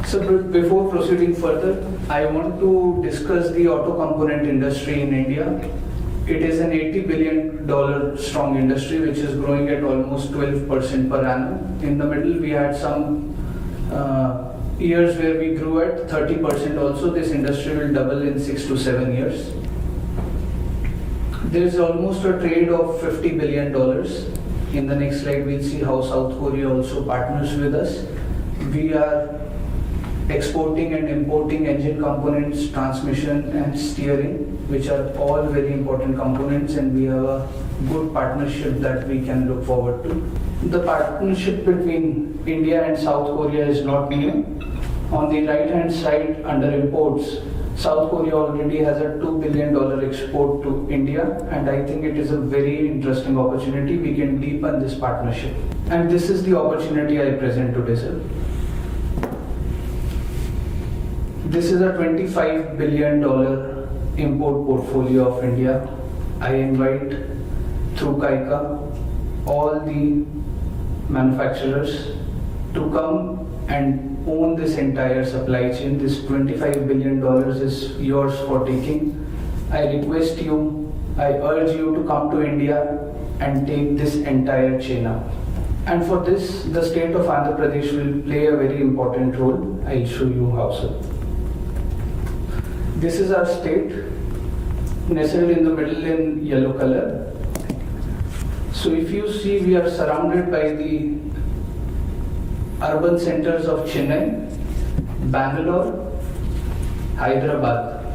So before proceeding further, I want to discuss the auto component industry in India. It is an $80 billion strong industry which is growing at almost 12% per annum. In the middle, we had some years where we grew at 30% also. This industry will double in 6 to 7 years. There's almost a trade of $50 billion. In the next slide, we'll see how South Korea also partners with us. We are exporting and importing engine components, transmission and steering, which are all very important components, and we have a good partnership that we can look forward to. The partnership between India and South Korea is not new. On the right hand side, under imports, South Korea already has a $2 billion export to India, and I think it is a very interesting opportunity. We can deepen this partnership. And this is the opportunity I present today, sir. This is a $25 billion import portfolio of India. I invite through KAIKA all the manufacturers to come and own this entire supply chain. This $25 billion is yours for taking. I request you, I urge you to come to India and take this entire chain up. And for this, the state of Andhra Pradesh will play a very important role. I'll show you how, sir. This is our state, nestled in the middle in yellow color. So if you see, we are surrounded by the urban centers of Chennai, Bangalore, Hyderabad.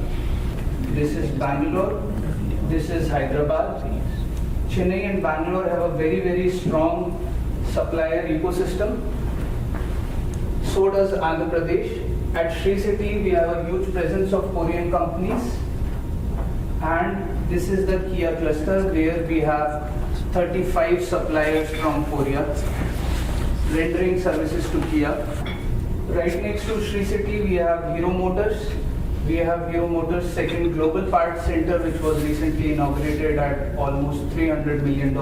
This is Bangalore, this is Hyderabad. Chennai and Bangalore have a very, very strong supplier ecosystem. So does Andhra Pradesh. At Sri City, we have a huge presence of Korean companies. And this is the Kia cluster, where we have 35 suppliers from Korea rendering services to Kia. Right next to Sri City, we have Hero Motors. We have Hero Motors' second global parts center, which was recently inaugurated at almost $300 million.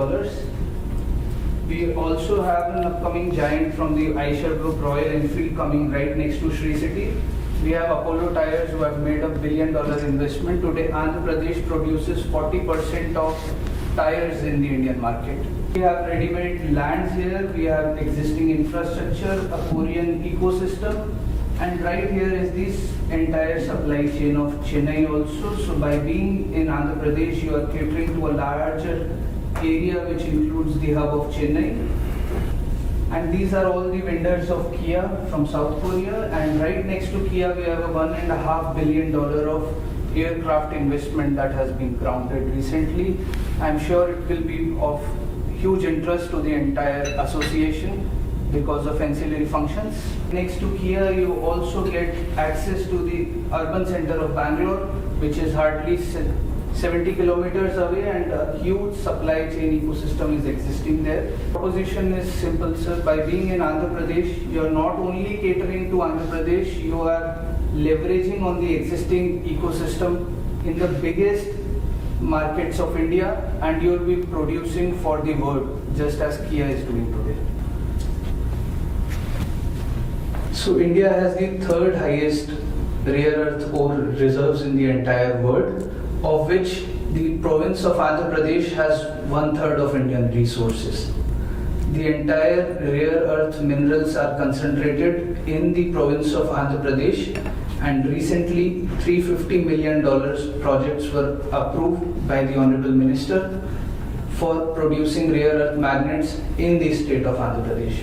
We also have an upcoming giant from the Eicher Group, Royal Enfield, coming right next to Sri City. We have Apollo Tyres, who have made a $1 billion investment. Today, Andhra Pradesh produces 40% of tires in the Indian market. We have ready-made lands here, we have existing infrastructure, a Korean ecosystem, and right here is this entire supply chain of Chennai also. So by being in Andhra Pradesh, you are catering to a larger area which includes the hub of Chennai. And these are all the vendors of Kia from South Korea, and right next to Kia we have a $1.5 billion of aircraft investment that has been grounded recently. I'm sure it will be of huge interest to the entire association because of ancillary functions. Next to Kia, you also get access to the urban center of Bangalore, which is hardly 70 kilometers away, and a huge supply chain ecosystem is existing there. The proposition is simple, sir. By being in Andhra Pradesh, you are not only catering to Andhra Pradesh, you are leveraging on the existing ecosystem in the biggest markets of India, and you will be producing for the world, just as Kia is doing today. So India has the third highest rare earth ore reserves in the entire world, of which the province of Andhra Pradesh has 1/3 of Indian resources. The entire rare earth minerals are concentrated in the province of Andhra Pradesh, and recently $350 million projects were approved by the Honorable Minister for producing rare earth magnets in the state of Andhra Pradesh.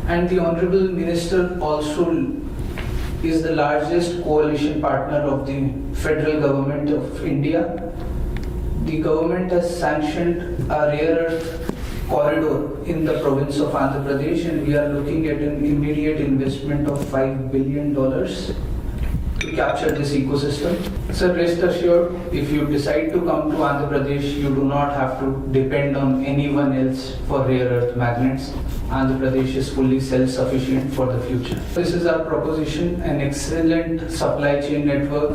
And the Honorable Minister also is the largest coalition partner of the federal government of India. The government has sanctioned a rare earth corridor in the province of Andhra Pradesh, and we are looking at an immediate investment of $5 billion to capture this ecosystem. So rest assured, if you decide to come to Andhra Pradesh, you do not have to depend on anyone else for rare earth magnets. Andhra Pradesh is fully self-sufficient for the future. This is our proposition: an excellent supply chain network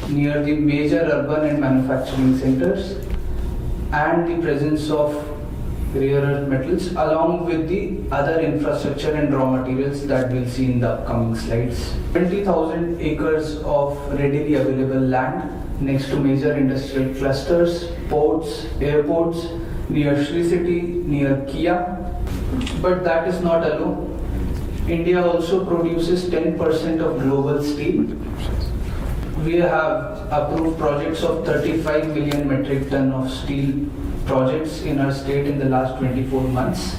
near the major urban and manufacturing centers, and the presence of rare earth metals along with the other infrastructure and raw materials that we'll see in the upcoming slides. 20,000 acres of readily available land next to major industrial clusters, ports, airports, near Sri City, near Kia. But that is not alone. India also produces 10% of global steel. We have approved projects of 35 million metric ton of steel projects in our state in the last 24 months.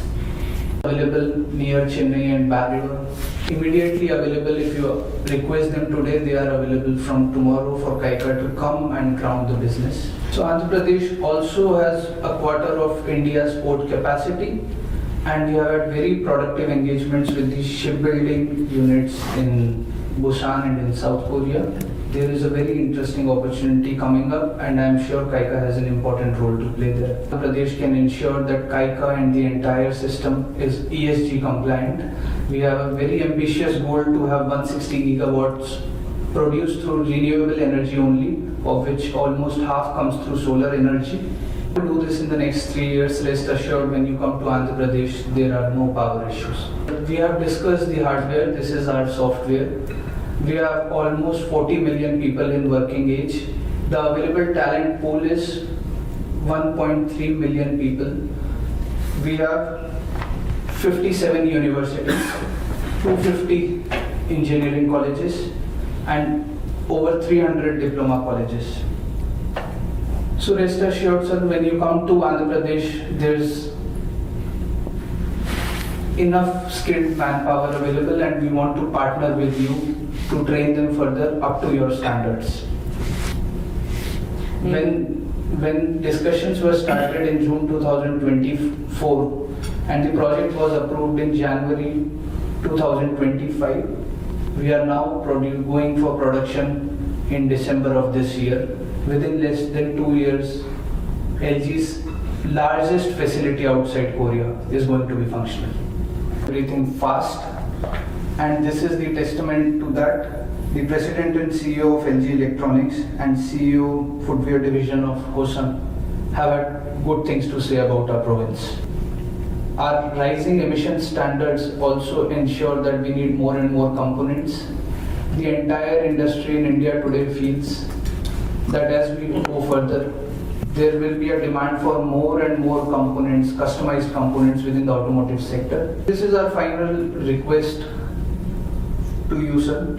Available near Chennai and Bangalore. Immediately available. If you request them today, they are available from tomorrow for KAIKA to come and ground the business. So Andhra Pradesh also has a quarter of India's port capacity, and we have had very productive engagements with the shipbuilding units in Busan and in South Korea. There is a very interesting opportunity coming up, and I am sure KAIKA has an important role to play there. Andhra Pradesh can ensure that KAIKA and the entire system is ESG compliant. We have a very ambitious goal to have 160 gigawatts produced through renewable energy only, of which almost half comes through solar energy. To do this in the next 3 years, rest assured when you come to Andhra Pradesh, there are no power issues. We have discussed the hardware, this is our software. We have almost 40 million people in working age. The available talent pool is 1.3 million people. We have 57 universities, 250 engineering colleges, and over 300 diploma colleges. So rest assured, sir, when you come to Andhra Pradesh, there's enough skilled manpower available, and we want to partner with you to train them further up to your standards. When discussions were started in June 2024 and the project was approved in January 2025, we are now going for production in December of this year. Within less than 2 years, LG's largest facility outside Korea is going to be functional. Everything fast, and this is the testament to that. The President and CEO of LG Electronics and CEO Footwear Division of Hosan have had good things to say about our province. Our rising emission standards also ensure that we need more and more components. The entire industry in India today feels that as we go further, there will be a demand for more and more components, customized components within the automotive sector. This is our final request to you, sir.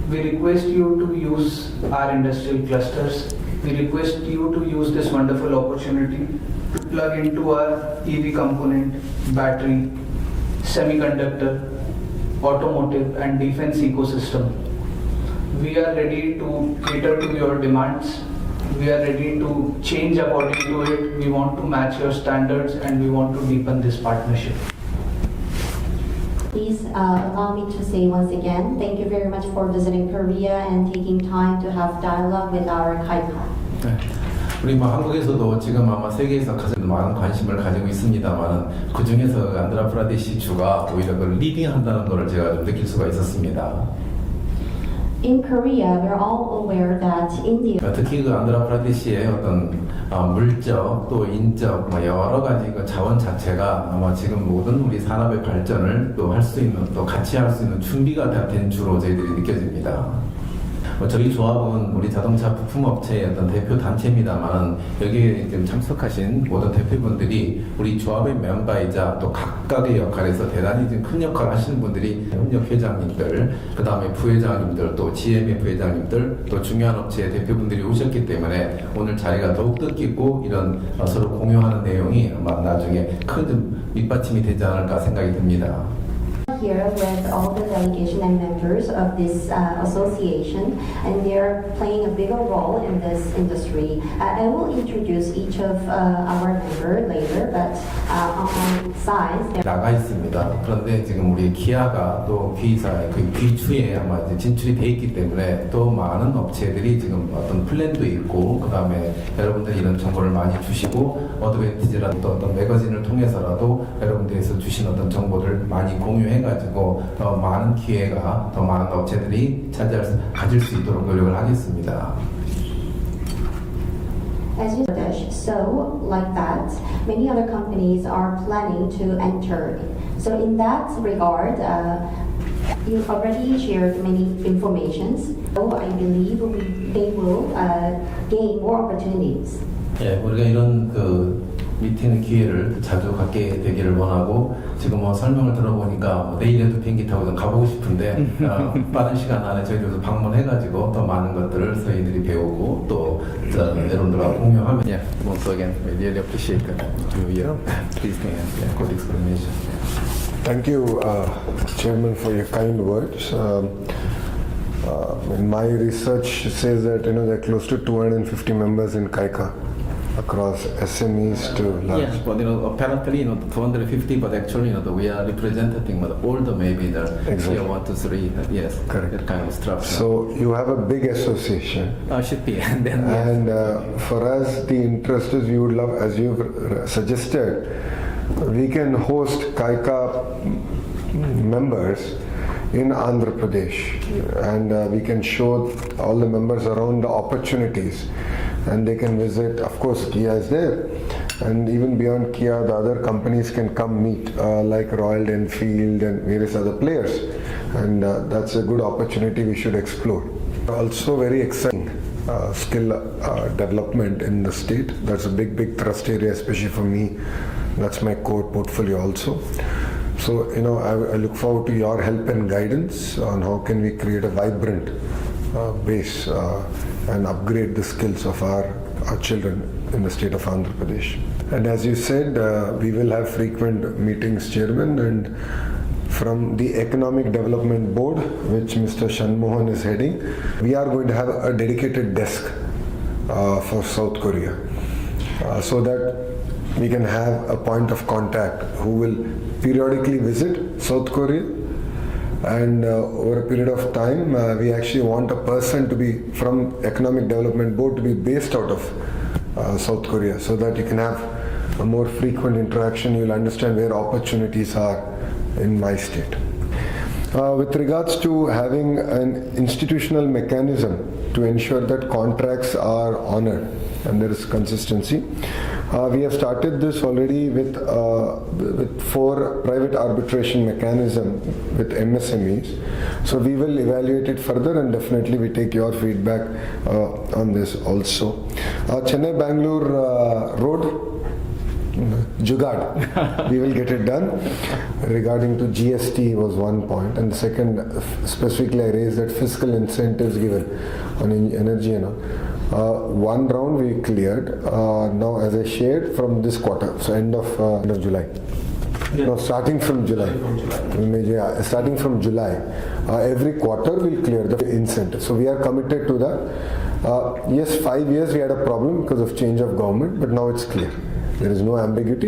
We request you to use our industrial clusters. We request you to use this wonderful opportunity to plug into our EV component, battery, semiconductor, automotive and defense ecosystem. We are ready to cater to your demands. We are ready to change according to it. We want to match your standards and we want to deepen this partnership. Please allow me to say once again, thank you very much for visiting Korea and taking time to have dialogue with our KAIKA. 네. 우리 한국에서도 지금 아마 세계에서 가장 많은 관심을 가지고 있습니다만 그 중에서 안드라프라데시주가 오히려 그걸 리딩한다는 것을 제가 좀 느낄 수가 있었습니다. In Korea, we're all aware that India. 특히 그 안드라프라데시의 어떤 물적 또 인적 여러 가지 그 자원 자체가 아마 지금 모든 우리 산업의 발전을 또 할 수 있는 또 같이 할 수 있는 준비가 된 주로 저희들이 느껴집니다. 저희 조합은 우리 자동차 부품업체의 어떤 대표 단체입니다만 여기에 지금 참석하신 모든 대표분들이 우리 조합의 멤버이자 또 각각의 역할에서 대단히 지금 큰 역할을 하시는 분들이 협력 회장님들, 그 다음에 부회장님들, 또 GM의 부회장님들, 또 중요한 업체의 대표분들이 오셨기 때문에 오늘 자리가 더욱 뜻깊고 이런 서로 공유하는 내용이 아마 나중에 큰 밑받침이 되지 않을까 생각이 듭니다. Here with all the delegation and members of this association, and they're playing a bigger role in this industry. I will introduce each of our members later, but on side 나가 있습니다. 그런데 지금 우리 기아가 또 B사의 그 B주에 아마 이제 진출이 돼 있기 때문에 또 많은 업체들이 지금 어떤 플랜도 있고 그 다음에 여러분들이 이런 정보를 많이 주시고 어드밴티지라도 또 어떤 매거진을 통해서라도 여러분들에서 주신 어떤 정보를 많이 공유해가지고 더 많은 기회가 더 많은 업체들이 가질 수 있도록 노력을 하겠습니다. as you said, so like that, many other companies are planning to enter. So in that regard, you already shared many informations. So I believe they will gain more opportunities. 예, 우리가 이런 그 미팅 기회를 자주 갖게 되기를 원하고 지금 뭐 설명을 들어보니까 뭐 내일에도 비행기 타고 좀 가보고 싶은데 빠른 시간 안에 저희들도 방문해가지고 더 많은 것들을 저희들이 배우고 또 여러분들과 공유하면 once again we really appreciate your please good explanation. Thank you, Chairman, for your kind words. My research says that there are close to 250 members in KAIKA across SMEs to large. Yes, but apparently 250, but actually we are representing all the maybe the Exactly. tier 1 to 3. Yes, Correct. that kind of structure. So you have a big association. Should be and then And for us, the interest is we would love, as you've suggested, we can host KAIKA members in Andhra Pradesh, and we can show all the members around the opportunities, and they can visit. Of course, Kia is there, and even beyond Kia, the other companies can come meet, like Royal Enfield and various other players, and that's a good opportunity we should explore. Also, very exciting skill development in the state. That's a big thrust area, especially for me. That's my core portfolio also. So, I look forward to your help and guidance on how can we create a vibrant base and upgrade the skills of our children in the state of Andhra Pradesh. And as you said, we will have frequent meetings, Chairman, and from the Economic Development Board, which Mr. Shanmohan is heading, we are going to have a dedicated desk for South Korea, so that we can have a point of contact who will periodically visit South Korea, and over a period of time we actually want a person to be from Economic Development Board to be based out of South Korea, so that you can have a more frequent interaction. You'll understand where opportunities are in my state. With regards to having an institutional mechanism to ensure that contracts are honored and there is consistency, we have started this already with 4 private arbitration mechanism with MSMEs. So we will evaluate it further, and definitely we take your feedback on this also. Chennai-Bangalore road, Jugaad, we will get it done. Regarding to GST was one point, and the second, specifically I raised that fiscal incentives given on energy and all. One round we cleared. Now, as I shared, from this quarter, so end of July. No, starting from July. Starting from July, every quarter we'll clear the incentive. So we are committed to that. Yes, 5 years we had a problem because of change of government, but now it's clear. There is no ambiguity.